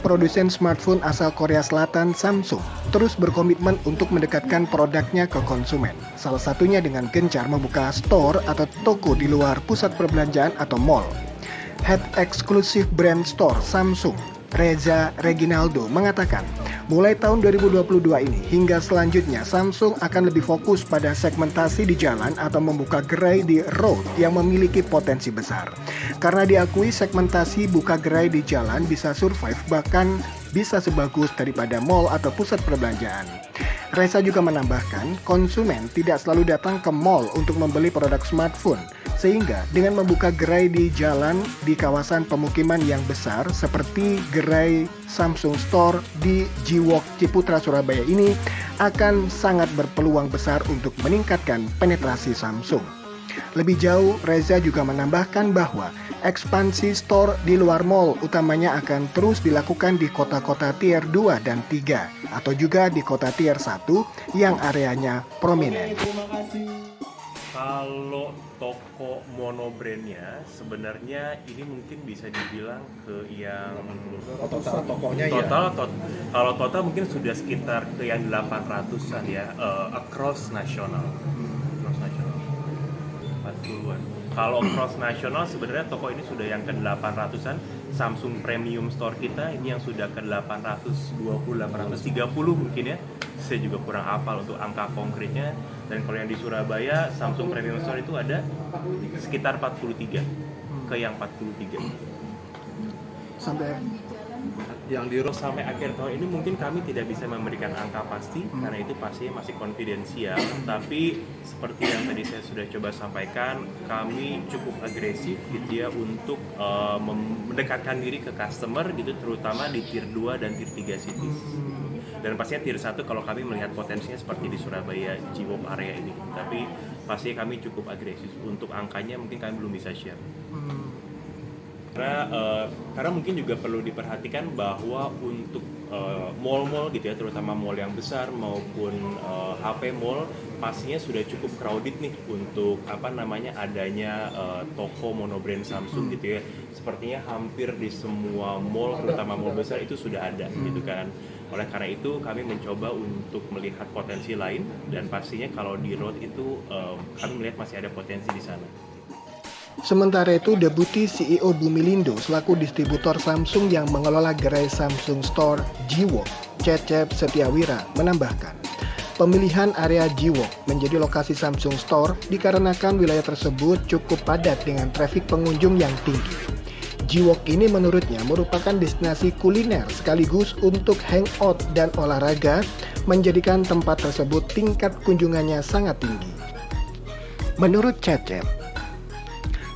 Produsen smartphone asal Korea Selatan, Samsung, terus berkomitmen untuk mendekatkan produknya ke konsumen. Salah satunya dengan gencar membuka store atau toko di luar pusat perbelanjaan atau mall. Head Exclusive Brand Store Samsung, Reza Reginaldo, mengatakan, mulai tahun 2022 ini hingga selanjutnya Samsung akan lebih fokus pada segmentasi di jalan atau membuka gerai di road yang memiliki potensi besar. Karena diakui segmentasi buka gerai di jalan bisa survive bahkan bisa sebagus daripada mall atau pusat perbelanjaan. Reza juga menambahkan, konsumen tidak selalu datang ke mall untuk membeli produk smartphone. Sehingga dengan membuka gerai di jalan di kawasan pemukiman yang besar seperti gerai Samsung Store di Jiwok Ciputra Surabaya ini akan sangat berpeluang besar untuk meningkatkan penetrasi Samsung. Lebih jauh, Reza juga menambahkan bahwa ekspansi store di luar mall utamanya akan terus dilakukan di kota-kota tier 2 dan 3 atau juga di kota tier 1 yang areanya prominent. Kalau toko monobrandnya sebenarnya ini mungkin bisa dibilang ke yang total tokonya kalau total mungkin sudah sekitar ke yang 800-an ya, across nasional. Across nasional 40-an. Kalau across nasional sebenarnya toko ini sudah yang ke 800-an. Samsung Premium Store kita ini yang sudah ke 820, 830 mungkin ya. Saya juga kurang hafal untuk angka konkretnya. Dan kalau yang di Surabaya, Samsung Premium Store itu ada sekitar 43 ke yang 43. Sampai yang di Sampai akhir tahun ini mungkin kami tidak bisa memberikan angka pasti karena itu pastinya masih konfidensial. Tapi seperti yang tadi saya sudah coba sampaikan, kami cukup agresif gitu ya untuk mendekatkan diri ke customer gitu, terutama di tier 2 dan tier 3 cities. Dan pastinya tier 1 kalau kami melihat potensinya seperti di Surabaya, Jiwok area ini. Tapi pastinya kami cukup agresif. Untuk angkanya mungkin kami belum bisa share. Karena mungkin juga perlu diperhatikan bahwa untuk mall-mall gitu ya, terutama mall yang besar maupun HP mall pastinya sudah cukup crowded nih untuk adanya toko monobrand Samsung gitu ya. Sepertinya hampir di semua mall, terutama mall besar itu sudah ada gitu kan. Oleh karena itu kami mencoba untuk melihat potensi lain dan pastinya kalau di road itu kami melihat masih ada potensi di sana. Sementara itu, Deputi CEO Bumilindo selaku distributor Samsung yang mengelola gerai Samsung Store Jiwok, Cecep Setiawira, menambahkan, pemilihan area Jiwok menjadi lokasi Samsung Store dikarenakan wilayah tersebut cukup padat dengan trafik pengunjung yang tinggi. Jiwok ini menurutnya merupakan destinasi kuliner sekaligus untuk hangout dan olahraga, menjadikan tempat tersebut tingkat kunjungannya sangat tinggi. Menurut Cecep,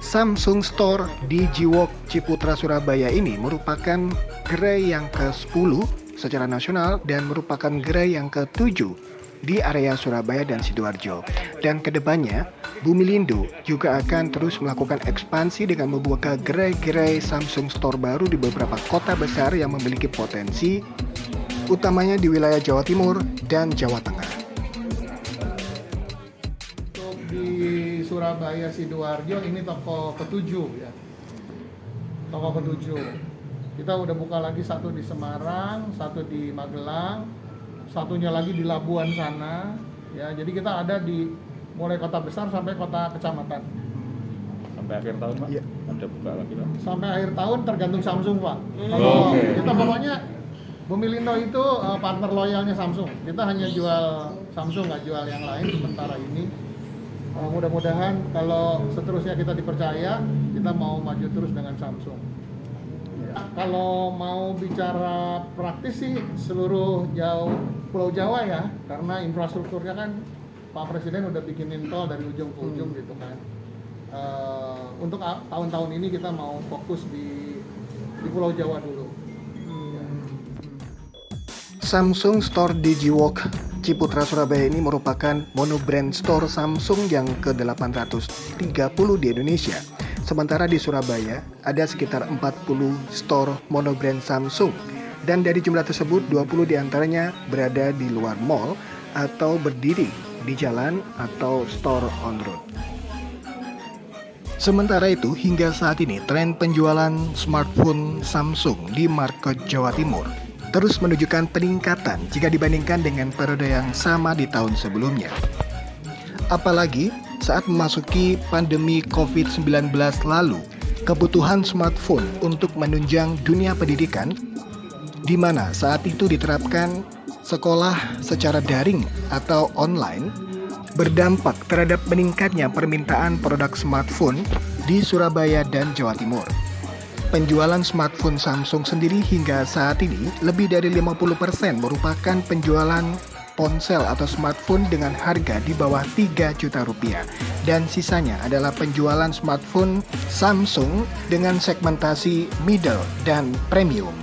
Samsung Store di Jiwok Ciputra Surabaya ini merupakan gerai yang ke-10 secara nasional dan merupakan gerai yang ke-7 di area Surabaya dan Sidoarjo. Dan kedepannya, Bumilindo juga akan terus melakukan ekspansi dengan membuka gerai-gerai Samsung Store baru di beberapa kota besar yang memiliki potensi, utamanya di wilayah Jawa Timur dan Jawa Tengah. Surabaya Sidoarjo ini toko ke-7 ya. Toko ke-7. Kita udah buka lagi satu di Semarang, satu di Magelang, satunya lagi di Labuan sana ya. Jadi kita ada di mulai kota besar sampai kota kecamatan. sampai akhir tahun Pak? Iya. Ada buka lagi Pak? Sampai akhir tahun tergantung Samsung Pak. Kita pokoknya Bumilindo itu partner loyalnya Samsung. Kita hanya jual Samsung, nggak jual yang lain sementara ini. Mudah-mudahan kalau seterusnya kita dipercaya, kita mau maju terus dengan Samsung. Ya. Kalau mau bicara praktis sih seluruh Pulau Jawa ya, karena infrastrukturnya kan Pak Presiden udah bikinin tol dari ujung ke ujung gitu kan. Untuk tahun-tahun ini kita mau fokus di Pulau Jawa dulu. Samsung Store di Jiwok Ciputra Surabaya ini merupakan monobrand store Samsung yang ke-830 di Indonesia. Sementara di Surabaya ada sekitar 40 store monobrand Samsung. Dan dari jumlah tersebut 20 diantaranya berada di luar mall atau berdiri di jalan atau store on road. Sementara itu, hingga saat ini tren penjualan smartphone Samsung di market Jawa Timur terus menunjukkan peningkatan jika dibandingkan dengan periode yang sama di tahun sebelumnya. Apalagi saat memasuki pandemi COVID-19 lalu, kebutuhan smartphone untuk menunjang dunia pendidikan, di mana saat itu diterapkan sekolah secara daring atau online, berdampak terhadap meningkatnya permintaan produk smartphone di Surabaya dan Jawa Timur. Penjualan smartphone Samsung sendiri hingga saat ini lebih dari 50% merupakan penjualan ponsel atau smartphone dengan harga di bawah 3 juta rupiah, dan sisanya adalah penjualan smartphone Samsung dengan segmentasi middle dan premium.